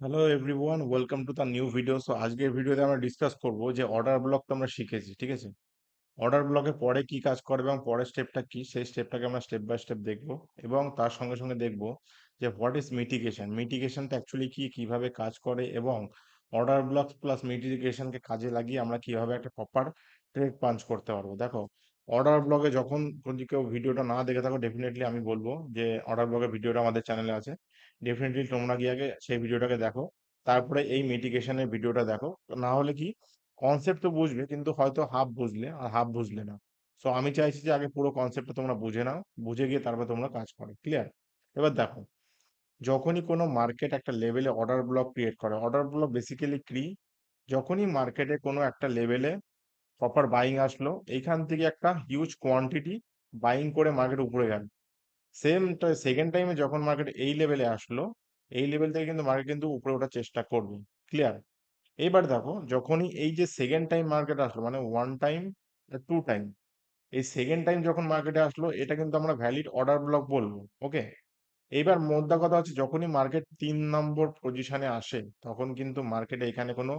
Hello everyone, welcome to the new video. So আজকের ভিডিওতে আমরা ডিসকাস করব যে অর্ডার ব্লক তো আমরা শিখেছি, ঠিক আছে। অর্ডার ব্লকে পরে কি কাজ করে এবং পরের স্টেপটা কি, সেই স্টেপটাকে আমরা স্টেপ বাই স্টেপ দেখব। এবং তার সঙ্গে সঙ্গে দেখব যে হোয়াট ইজ মিটিগেশন, মিটিগেশনটা অ্যাকচুয়ালি কি, কিভাবে কাজ করে, এবং অর্ডার ব্লক প্লাস মিটিগেশনকে কাজে লাগিয়ে আমরা কিভাবে একটা প্রপার ট্রেড পাঞ্চ করতে পারবো। দেখো, অর্ডার ব্লকে যখন যদি কেউ ভিডিওটা না দেখে থাকো, ডেফিনেটলি আমি বলবো যে অর্ডার ব্লকের ভিডিওটা আমাদের চ্যানেলে আছে। ডেফিনেটলি তোমরা গিয়ে আগে সেই ভিডিওটাকে দেখো, তারপরে এই মিটিগেশনের ভিডিওটা দেখো। না হলে কি, কনসেপ্ট তো বুঝবে কিন্তু হয়তো হাফ বুঝলে আর হাফ বুঝলে না। সো আমি চাইছি যে আগে পুরো কনসেপ্টটা তোমরা বুঝে নাও, বুঝে গিয়ে তারপর তোমরা কাজ করো। ক্লিয়ার? এবার দেখো, যখনই কোনো মার্কেট একটা লেভেলে অর্ডার ব্লক ক্রিয়েট করে, অর্ডার ব্লক বেসিক্যালি কি, যখনই মার্কেটে কোনো একটা লেভেলে প্রপার বাইং আসলো, এইখান থেকে একটা হিউজ কোয়ান্টিটি বাইং করে মার্কেট উপরে গেল। সেম সেকেন্ড টাইমে যখন মার্কেট এই লেভেলে আসলো, এই লেভেল থেকে কিন্তু মার্কেট কিন্তু উপরে ওঠার চেষ্টা করবে। ক্লিয়ার? এবার দেখো, যখনই এই যে সেকেন্ড টাইম মার্কেট আসলো, মানে ওয়ান টাইম, টু টাইম, এই সেকেন্ড টাইম যখন মার্কেটে আসলো, এটা কিন্তু আমরা ভ্যালিড অর্ডার ব্লক বলবো। ওকে, এইবার মোদ্দা কথা হচ্ছে, যখনই মার্কেট 3 নম্বর পজিশনে আসে, তখন কিন্তু মার্কেটে এখানে কোনো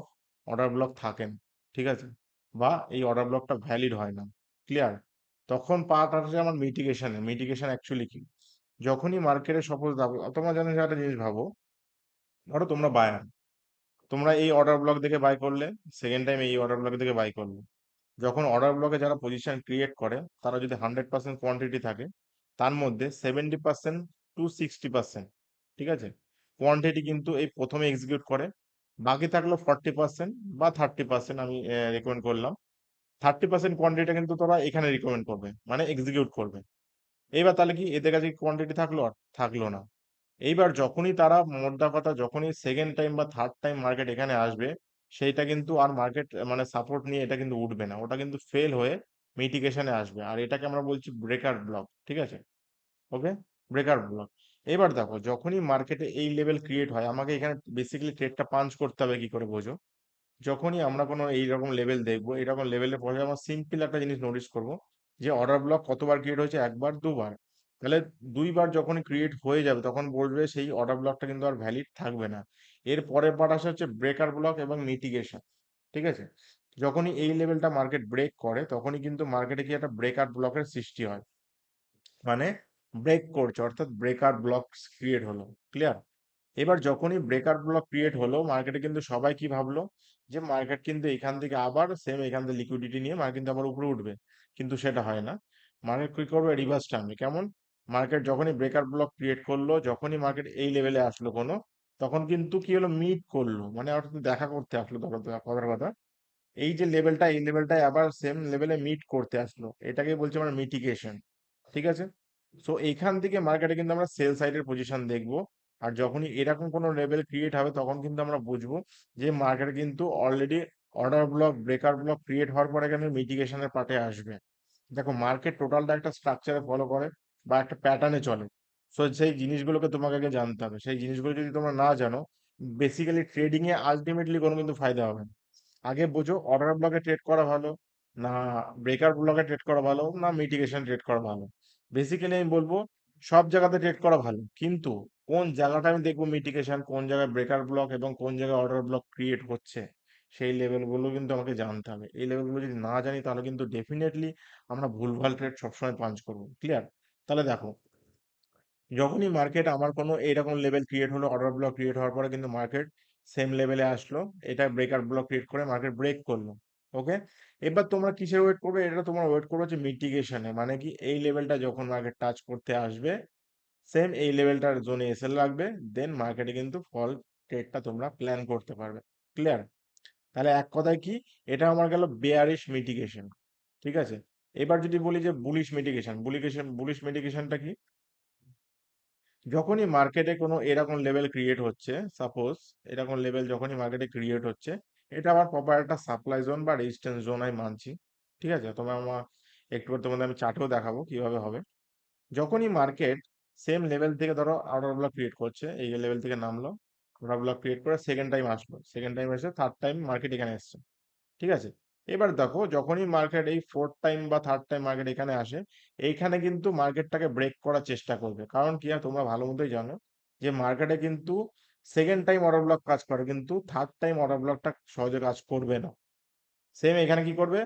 অর্ডার ব্লক থাকে না, ঠিক আছে, বা এই অর্ডার ব্লকটা ভ্যালিড হয় না। ক্লিয়ার? তখন পার্ট আসে আমার মিটিগেশনে। মিটিগেশন অ্যাকচুয়ালি কি, যখনই মার্কেটে সাপোজ তোমরা জানো যে একটা জিনিস ভাবো, ধরো তোমরা বায়ার, তোমরা এই অর্ডার ব্লক দেখে বাই করলে, সেকেন্ড টাইম এই অর্ডার ব্লক দেখে বাই করলে। যখন অর্ডার ব্লকে যারা পজিশন ক্রিয়েট করে, তারা যদি 100% কোয়ান্টিটি থাকে, তার মধ্যে 70% টু 60%, ঠিক আছে, কোয়ান্টিটি কিন্তু এই প্রথমে এক্সিকিউট করে। বাকি থাকলো 40% বা 30%, আমি রেকমেন্ড করলাম। 30% কোয়ান্টিটিটা কিন্তু তোরা এখানে রিকমেন্ড করবে, মানে এক্সিকিউট করবে। এইবার তাহলে কি, এদের কাছে কোয়ান্টিটি থাকলো? আর থাকলো না। এইবার যখনই তারা, মোদ্দা কথা, যখনই সেকেন্ড টাইম বা থার্ড টাইম মার্কেট এখানে আসবে, সেইটা কিন্তু আর মার্কেট মানে সাপোর্ট নিয়ে এটা কিন্তু উঠবে না, ওটা কিন্তু ফেল হয়ে মিটিগেশনে আসবে। আর এটাকে আমরা বলছি ব্রেকার ব্লক, ঠিক আছে। ওকে, ব্রেকার ব্লক। এবার দেখো, যখনই মার্কেটে এই লেভেল ক্রিয়েট হয়, আমাকে এখানে বেসিক্যালি ট্রেডটা পাঞ্চ করতে হবে কি করে, বোঝো। যখনই আমরা কোনো এইরকম লেভেল দেখবো, এরকম লেভেলের পরে আমরা সিম্পল একটা জিনিস নোটিস করব, যে অর্ডার ব্লক কতবার ক্রিয়েট হয়েছে, একবার দুবার। তাহলে দুইবার যখনই ক্রিয়েট হয়ে যাবে, তখন বলবে সেই অর্ডার ব্লকটা কিন্তু আর ভ্যালিড থাকবে না। এর পরের পার্ট আসে হচ্ছে ব্রেকার ব্লক এবং মিটিগেশন, ঠিক আছে। যখনই এই লেভেলটা মার্কেট ব্রেক করে, তখনই কিন্তু মার্কেটে কি একটা ব্রেকার ব্লকের সৃষ্টি হয়, মানে ব্রেক করছে, অর্থাৎ ব্রেকার ব্লক ক্রিয়েট হলো। ক্লিয়ার? এবার যখনই ব্রেকার ব্লক ক্রিয়েট হলো, মার্কেটে কিন্তু সবাই কি ভাবলো, যে মার্কেট কিন্তু এখান থেকে আবার সেম এখান থেকে লিকুইডিটি নিয়ে মার্কেট কিন্তু আবার উপরে উঠবে। কিন্তু সেটা হয় না। মার্কেট কি করবে, রিভার্স টানবে। কেমন? মার্কেট যখনই ব্রেকার ব্লক ক্রিয়েট করলো, যখনই মার্কেট এই লেভেলে আসলো কোনো, তখন কিন্তু কি হলো, মিট করলো, মানে অর্থাৎ দেখা করতে আসলো। ধরো তো কথার কথা, এই যে লেভেলটা, এই লেভেলটাই আবার সেম লেভেলে মিট করতে আসলো, এটাকে বলছি আমরা মিটিগেশন, ঠিক আছে। সো এইখান থেকে মার্কেটে কিন্তু আমরা সেল সাইডের পজিশন দেখবো। আর যখনই এরকম কোনো লেভেল ক্রিয়েট হবে, তখন কিন্তু আমরা বুঝবো যে মার্কেট কিন্তু already order block, breaker block create হওয়ার পরে কিন্তু মিটিগেশনের পার্টে আসবে। দেখো, মার্কেট টোটালটা একটা স্ট্রাকচারে ফলো করে বা একটা প্যাটার্নে চলে। সো সেই জিনিসগুলোকে তোমাকে আগে জানতে হবে। সেই জিনিসগুলো যদি তোমরা না জানো, বেসিক্যালি ট্রেডিং এ আলটিমেটলি কোনো কিন্তু ফায়দা হবে না। আগে বোঝো, অর্ডার ব্লকে ট্রেড করা ভালো, না ব্রেকার ব্লকে ট্রেড করা ভালো, না মিটিগেশন ট্রেড করা ভালো। বেসিক্যালি আমি বলবো, সব জায়গাতে ট্রেড করা ভালো, কিন্তু কোন জায়গাটা আমি দেখবো মিটিগেশন, কোন জায়গায় ব্রেকার ব্লক এবং কোন জায়গায় অর্ডার ব্লক ক্রিয়েট হচ্ছে, সেই লেভেলগুলো কিন্তু আমাকে জানতে হবে। এই লেভেলগুলো যদি না জানি, তাহলে কিন্তু ডেফিনেটলি আমরা ভুলভাল ট্রেড সবসময় পাঞ্চ করবো। ক্লিয়ার? তাহলে দেখো, যখনই মার্কেট আমার কোনো এরকম লেভেল ক্রিয়েট হলো, অর্ডার ব্লক ক্রিয়েট হওয়ার পরে কিন্তু মার্কেট সেম লেভেলে আসলো, এটা ব্রেকার ব্লক ক্রিয়েট করে মার্কেট ব্রেক করলো। ওকে, এবার তোমরা কিসের ওয়েট করবে, এটা তোমরা ওয়েট করবে হচ্ছে মিটিগেশনে, মানে কি, এই লেভেলটা যখন মার্কেট টাচ করতে আসবে, সেম এই লেভেলটার জোনে এসএল রাখবে, দেন মার্কেটে কিন্তু ফল ট্রেডটা তোমরা প্ল্যান করতে পারবে। ক্লিয়ার? তাহলে এক কথায় কি, এটা আমার গেল বেয়ারিশ মিটিগেশন, ঠিক আছে। এবার যদি বলি যে বুলিশ মিটিগেশন, বুলিশ মিটিগেশনটা কি, যখনই মার্কেটে কোনো এরকম লেভেল ক্রিয়েট হচ্ছে, সাপোজ এরকম লেভেল যখনই মার্কেটে ক্রিয়েট হচ্ছে, এটা আবার প্রপার একটা সাপ্লাই জোন বা রেজিস্ট্যান্স জোন আমি মানছি, ঠিক আছে। তোমরা আমার একটু পর তোমাদের আমি চার্টেও দেখাবো কিভাবে হবে। যখনই মার্কেট সেম লেভেল থেকে, ধরো অর্ডার ব্লক ক্রিয়েট করছে, এই লেভেল থেকে নামলো, অর্ডার ব্লক ক্রিয়েট করে সেকেন্ড টাইম আসলো, সেকেন্ড টাইম এসে থার্ড টাইম মার্কেট এখানে এসছে, ঠিক আছে। এবার দেখো, যখনই মার্কেট এই ফোর্থ টাইম বা থার্ড টাইম মার্কেট এখানে আসে, এইখানে কিন্তু মার্কেটটাকে ব্রেক করার চেষ্টা করবে। কারণ কি, আর তোমরা ভালো মতোই জানো যে মার্কেটে কিন্তু সেকেন্ড টাইম অর্ডার ব্লক কাজ করে, কিন্তু থার্ড টাইম অর্ডার ব্লকটা সহজে কাজ করবে না। সেম এখানে কি করবে,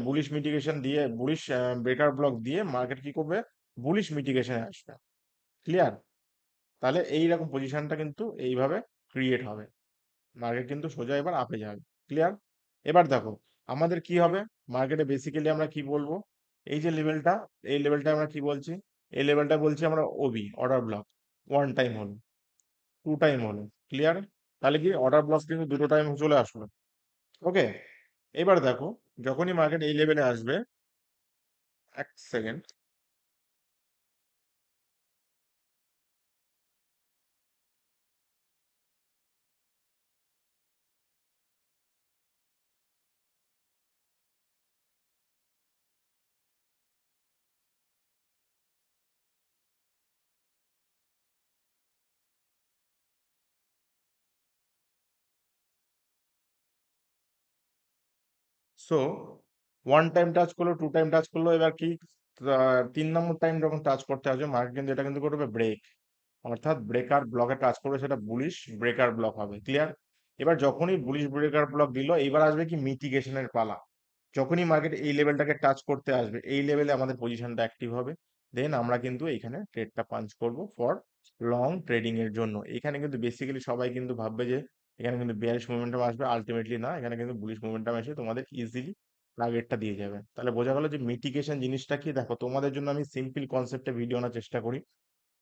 বুলিশ মিটিগেশন দিয়ে, বুলিশ ব্রেকার ব্লক দিয়ে মার্কেট কি করবে, বুলিশ মিটিগেশনে আসবে। ক্লিয়ার? তাহলে এইরকম পজিশনটা কিন্তু এইভাবে ক্রিয়েট হবে, মার্কেট কিন্তু সোজা এবার আপে যাবে। ক্লিয়ার? এবার দেখো আমাদের কি হবে, মার্কেটে বেসিক্যালি আমরা কি বলবো, এই যে লেভেলটা, এই লেভেলটা আমরা কি বলছি, এই লেভেলটা বলছি আমরা OB, order block. One time হলো, টু টাইম হলো। ক্লিয়ার? তাহলে কি অর্ডার ব্লক কিন্তু দুটো টাইম চলে আসলো। ওকে, এবার দেখো যখনই মার্কেট এই লেভেলে আসবে, এক second. So one time touch করলো, টু টাইম টাচ করলো, এবার কি, তিন নম্বর টাইম যখন টাচ করতে আসবে মার্কেট কিন্তু এটা কিন্তু করবে ব্রেক, অর্থাৎ ব্রেকার ব্লকে টাচ করবে, সেটা বুলিশ ব্রেকার ব্লক হবে। ক্লিয়ার? এবার যখনই বুলিশ ব্রেকার ব্লক দিল, এবার আসবে কি মিটিগেশনের পালা। যখনই মার্কেট এই লেভেলটাকে টাচ করতে আসবে, এই লেভেলে আমাদের পজিশনটা অ্যাক্টিভ হবে, দেন আমরা কিন্তু এখানে ট্রেডটা পাঞ্চ করব ফর লং ট্রেডিং এর জন্য। এখানে কিন্তু বেসিক্যালি সবাই কিন্তু ভাববে যে এখানে কিন্তু বেয়ারিশ মোমেন্টাম আসবে, আলটিমেটলি না, এখানে কিন্তু বুলিশ মোমেন্টাম এসে তোমাদের ইজিলি টার্গেটটা দিয়ে যাবে। তাহলে বোঝা গেল যে মিটিগেশন জিনিসটা কি। দেখো তোমাদের জন্য আমি সিম্পল কনসেপ্টে ভিডিও আনার চেষ্টা করি,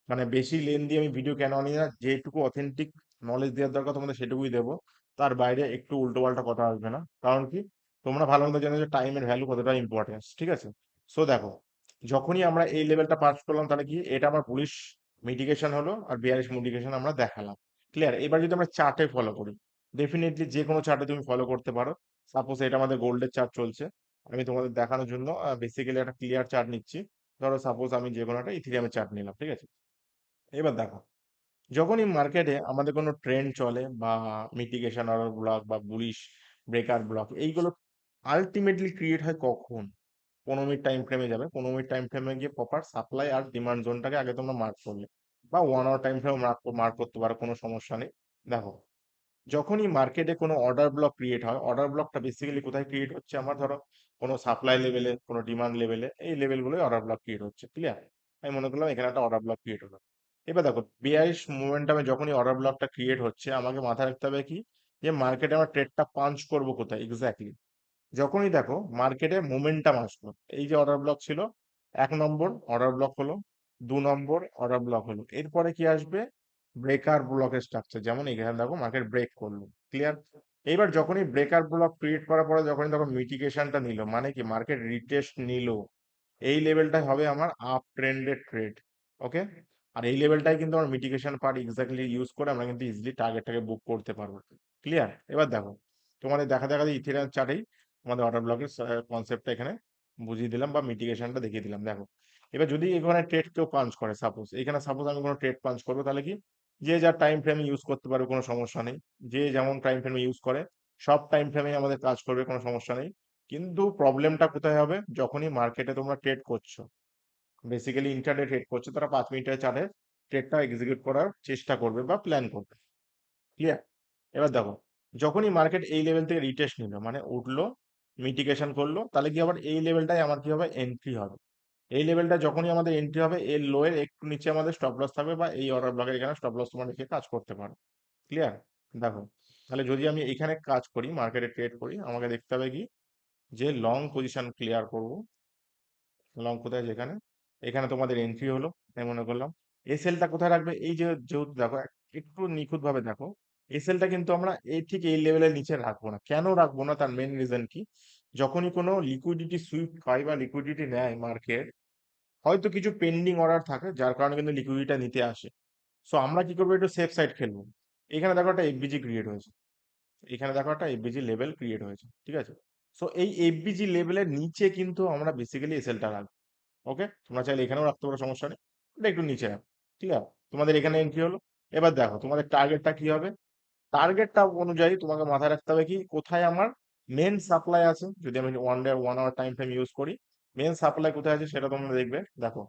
মানে বেশি লেন দিয়ে আমি ভিডিও কেন আনি না, যেটুকু অথেন্টিক নলেজ দেওয়ার দরকার তোমাদের সেটুকুই দেবো, তার বাইরে একটু উল্টো পাল্টা কথা আসবে না। কারণ কি, তোমরা ভালো মতো জানো যে টাইমের ভ্যালু কতটা ইম্পর্টেন্স। ঠিক আছে? সো দেখো যখনই আমরা এই লেভেলটা পাস করলাম, তাহলে কি এটা আমার বুলিশ মিটিগেশন হলো আর বিয়ারিশ মিটিগেশন আমরা দেখালাম। ক্লিয়ার? এবার যদি আমরা চার্টে ফলো করি, ডেফিনেটলি যে কোনো চার্টে তুমি ফলো করতে পারো। সাপোজ এটা আমাদের গোল্ডের চার্ট চলছে, আমি তোমাদের দেখানোর জন্য বেসিক্যালি একটা ক্লিয়ার চার্ট নিচ্ছি। ধরো সাপোজ আমি যে কোনো একটা ইথিরিয়ামের চার্ট নিলাম, ঠিক আছে? এবার দেখো যখনই মার্কেটে আমাদের কোনো ট্রেন্ড চলে, বা মিটিগেশন অর্ডার ব্লক বা বুলিশ ব্রেকার ব্লক, এইগুলো আলটিমেটলি ক্রিয়েট হয় কখন, 15 মিনিট টাইম ফ্রেমে যাবে, 15 মিনিট টাইম ফ্রেমে গিয়ে প্রপার সাপ্লাই আর ডিমান্ড জোনটাকে আগে তোমরা মার্ক করলে, বা 1 hour time frame mark mark করতে পারো, কোনো সমস্যা নেই। দেখো যখনই মার্কেটে কোনো অর্ডার ব্লক ক্রিয়েট হয়, অর্ডার ব্লকটা বেসিক্যালি কোথায় ক্রিয়েট হচ্ছে, আমার ধরো কোনো সাপ্লাই লেভেলে, কোনো ডিমান্ড লেভেলে, এই লেভেলগুলোই অর্ডার ব্লক ক্রিয়েট হচ্ছে। ক্লিয়ার? আমি মনে করলাম এখানে একটা অর্ডার ব্লক ক্রিয়েট হলো। এবার দেখো বিয়ারিশ মোমেন্টামে যখনই অর্ডার ব্লকটা ক্রিয়েট হচ্ছে, আমাকে মাথায় রাখতে হবে কি, যে মার্কেটে আমার ট্রেডটা পাঞ্চ করবো কোথায় এক্স্যাক্টলি। যখনই দেখো মার্কেটে মোমেন্টাম আসলো, এই যে অর্ডার ব্লক ছিল, 1 নম্বর অর্ডার ব্লক হলো, 2 নম্বর অর্ডার ব্লক হলো, এরপরে কি আসবে, ব্রেকার ব্লকের স্ট্রাকচার, যেমন এখানে দেখো মার্কেট ব্রেক করলো। ক্লিয়ার? এইবার যখনই ব্রেকার ব্লক ক্রিয়েট করার পরে যখনই তখন মিটিগেশনটা নিল, মানে কি মার্কেট রিটেস্ট নিল, এই লেভেলটাই হবে আমার আপ ট্রেন্ডের ট্রেড। ওকে, আর এই লেভেলটাই কিন্তু আমার মিটিগেশন পার্ট এক্স্যাক্টলি ইউজ করে আমরা কিন্তু ইজিলি টার্গেটটাকে বুক করতে পারবো। ক্লিয়ার? এবার দেখো তোমাদের দেখা দেখা ইথেরিয়াম চার্টেই আমাদের অর্ডার ব্লকের কনসেপ্টটা এখানে বুঝিয়ে দিলাম, বা মিটিগেশনটা দেখিয়ে দিলাম। দেখো এবার যদি এখানে ট্রেড কেউ পাঞ্চ করে, সাপোজ এখানে সাপোজ আমি কোনো ট্রেড পাঞ্চ করবো, তাহলে কি, যে যার টাইম ফ্রেমে ইউজ করতে পারবে, কোনো সমস্যা নেই। যে যেমন টাইম ফ্রেমে ইউজ করে, সব টাইম ফ্রেমে আমাদের কাজ করবে, কোনো সমস্যা নেই। কিন্তু প্রবলেমটা কোথায় হবে, যখনই মার্কেটে তোমরা ট্রেড করছো, বেসিক্যালি ইন্টারডে ট্রেড করছো, তারা 5 মিনিটের চার্টে ট্রেডটা এক্সিকিউট করার চেষ্টা করবে বা প্ল্যান করবে। ক্লিয়ার? এবার দেখো যখনই মার্কেট এই লেভেল থেকে রিটেস্ট নিল, মানে উঠলো, মিটিগেশন করলো, তাহলে কি আবার এই লেভেলটাই আমার কি হবে, এন্ট্রি হবে। এই লেভেলটা যখনই আমাদের এন্ট্রি হবে, এর লো এর একটু নিচে আমাদের স্টপ লস থাকবে, বা এই অর্ডার ব্লকের এখানে স্টপ লস তোমার রেখে কাজ করতে পারো। ক্লিয়ার? দেখো তাহলে যদি আমি এখানে কাজ করি, মার্কেটে ট্রেড করি, আমাকে দেখতে হবে কি, যে লং পজিশন ক্লিয়ার করব। লং কোথায়, যেখানে এখানে তোমাদের এন্ট্রি হলো, আমি মনে করলাম এসএলটা কোথায় রাখবে, এই যে যেহেতু দেখো একটু নিখুঁত ভাবে দেখো, এসএলটা কিন্তু আমরা এই ঠিক এই লেভেলের নিচে রাখবো না। কেন রাখবো না, তার মেন রিজন কি, যখনই কোনো লিকুইডিটি সুইপ হয় বা লিকুইডিটি নেয় মার্কেট, হয়তো কিছু পেন্ডিং অর্ডার থাকে যার কারণে কিন্তু লিকুইডিটিটা নিতে আসে। সো আমরা কি করবো, একটু সেফ সাইড খেলবো। এখানে দেখো একটা এফবিজি ক্রিয়েট হয়েছে, এখানে দেখো একটা এফবিজি লেভেল ক্রিয়েট হয়েছে। ঠিক আছে? সো এই এফবিজি লেভেলের নিচে কিন্তু আমরা বেসিক্যালি এসএলটা রাখবো। ওকে, তোমরা চাইলে এখানেও রাখতে পারো, সমস্যা নেই, এটা একটু নিচে রাখো। ক্লিয়ার? তোমাদের এখানে এন্ট্রি হলো। এবার দেখো তোমাদের টার্গেটটা কি হবে, টার্গেটটা অনুযায়ী তোমাকে মাথায় রাখতে হবে কি, কোথায় আমার মেন সাপ্লাই আছে। যদি আমি 1 আওয়ার টাইম ফ্রেম ইউজ করি, মেন সাপ্লাই কোথায় আছে সেটা তোমরা দেখবে। দেখো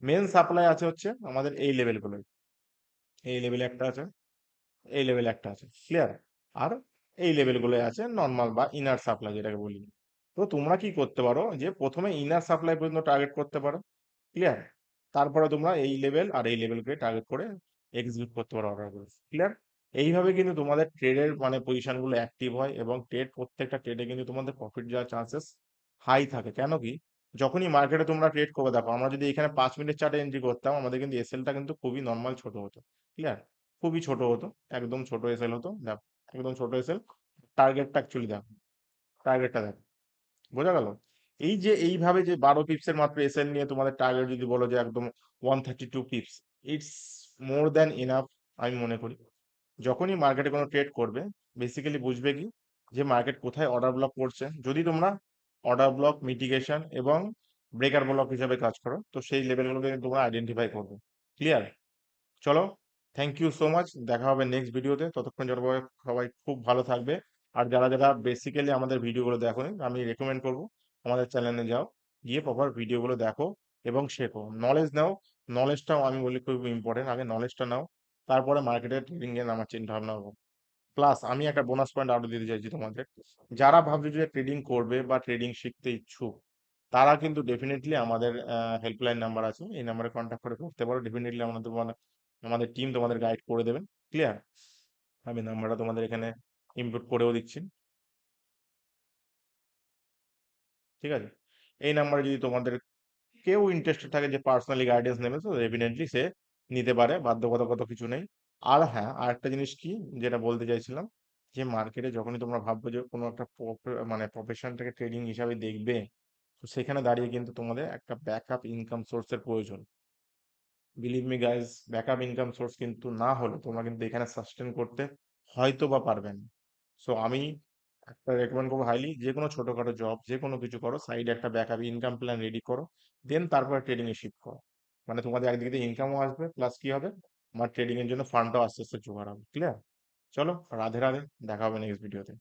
মেন সাপ্লাই আছে হচ্ছে আমাদের এই লেভেলগুলো, এই লেভেলে একটা আছে, এই লেভেল একটা আছে, ক্লিয়ার? আর এই লেভেলগুলো আছে নর্মাল বা ইনার সাপ্লাই যেটাকে বলি। তো তোমরা কি করতে পারো যে প্রথমে ইনার সাপ্লাই পর্যন্ত টার্গেট করতে পারো, ক্লিয়ার? তারপরে তোমরা এই লেভেল আর এই লেভেলকে টার্গেট করে এক্সিকিউট করতে পারো অর্ডারগুলো, ক্লিয়ার? এইভাবে কিন্তু তোমাদের ট্রেডের মানে পজিশনগুলো অ্যাক্টিভ হয় এবং প্রত্যেকটা ট্রেডে কিন্তু তোমাদের প্রফিট যাওয়ার চান্সেস হাই থাকে। কেন কি, যখনই মার্কেটে তোমরা ট্রেড করবে, দেখো আমরা যদি এখানে 5 মিনিট চার্টে এন্ট্রি করতাম, আমাদের কিন্তু এসএলটা কিন্তু খুবই নর্মাল ছোট হতো, ক্লিয়ার? খুবই ছোট হতো, একদম ছোট এসএল হতো, দেখো একদম ছোট এসএল। টার্গেটটা অ্যাকচুয়ালি দেখো, টার্গেটটা দেখো, বোঝা গেল? এই যে এইভাবে যে 12 পিপসের মাত্র এসএল নিয়ে তোমাদের টার্গেট যদি বলো যে একদম 132 pips, it's more than enough আমি মনে করি। যখনই মার্কেটে কোনো ট্রেড করবে, বেসিক্যালি বুঝবে কি যে মার্কেট কোথায় অর্ডার ব্লক করছে। যদি তোমরা অর্ডার ব্লক মিটিগেশন এবং ব্রেকার ব্লক হিসাবে কাজ করো, তো সেই লেভেলগুলোকে কিন্তু তোমরা আইডেন্টিফাই করবে, ক্লিয়ার? চলো, থ্যাংক ইউ সো মাচ, দেখা হবে নেক্সট ভিডিওতে। ততক্ষণ জন্য সবাই সবাই খুব ভালো থাকবে। আর যারা যারা বেসিক্যালি আমাদের ভিডিওগুলো দেখো, আমি রেকমেন্ড করবো আমাদের চ্যানেলে যাও, গিয়ে প্রপার ভিডিওগুলো দেখো এবং শেখো, নলেজ নাও। নলেজটাও আমি বলি খুব ইম্পর্টেন্ট, আগে নলেজটা নাও, তারপরে মার্কেটে ট্রেডিং এর নামার চিন্তা ভাবনা করো। প্লাস আমি একটা বোনাস পয়েন্ট আরো দিতে চাইছি তোমাদের, যারা ভাবছে যে ট্রেডিং করবে বা ট্রেডিং শিখতে ইচ্ছুক, তারা কিন্তু ডেফিনেটলি আমাদের হেল্পলাইন নাম্বার আছে, এই নাম্বারে কন্ট্যাক্ট করে করতে পারো। ডেফিনেটলি আমাদের টিম তোমাদের গাইড করে দেবেন, ক্লিয়ার? আমি নাম্বারটা তোমাদের এখানে ইনপুট করেও দিচ্ছি, ঠিক আছে? এই নাম্বারে যদি তোমাদের কেউ ইন্টারেস্টেড থাকে যে পার্সোনালি গাইডেন্স নেবে, তো ডেফিনেটলি সে নিতে পারে, বাধ্যবাধকতা কিছু নেই। আর হ্যাঁ, আরেকটা জিনিস কি যেটা বলতে চাইছিলাম, যে মার্কেটে যখনই তোমরা ভাববে যে কোনো একটা মানে প্রফেশনটাকে ট্রেডিং হিসাবে দেখবে, তো সেখানে দাঁড়িয়ে কিন্তু তোমাদের একটা ব্যাকআপ ইনকাম সোর্সের প্রয়োজন। Believe me guys, backup income source কিন্তু না হলে তোমরা কিন্তু এখানে সাস্টেন করতে হয়তো বা পারবেন। সো আমি একটা রেকমেন্ড করবো হাইলি, যে কোনো ছোটখাটো জব যে কোনো কিছু করো, সাইডে একটা ব্যাকআপ ইনকাম প্ল্যান রেডি করো, দেন তারপরে ট্রেডিং এ শিফট করো। মানে তোমাদের একদিকে দিয়ে ইনকামও আসবে, প্লাস কি হবে, আমার ট্রেডিং এর জন্য ফান্ডটাও আস্তে আস্তে জোগাড় হবে, ক্লিয়ার? চলো, রাধে রাধে, দেখা হবে নেক্সট ভিডিওতে।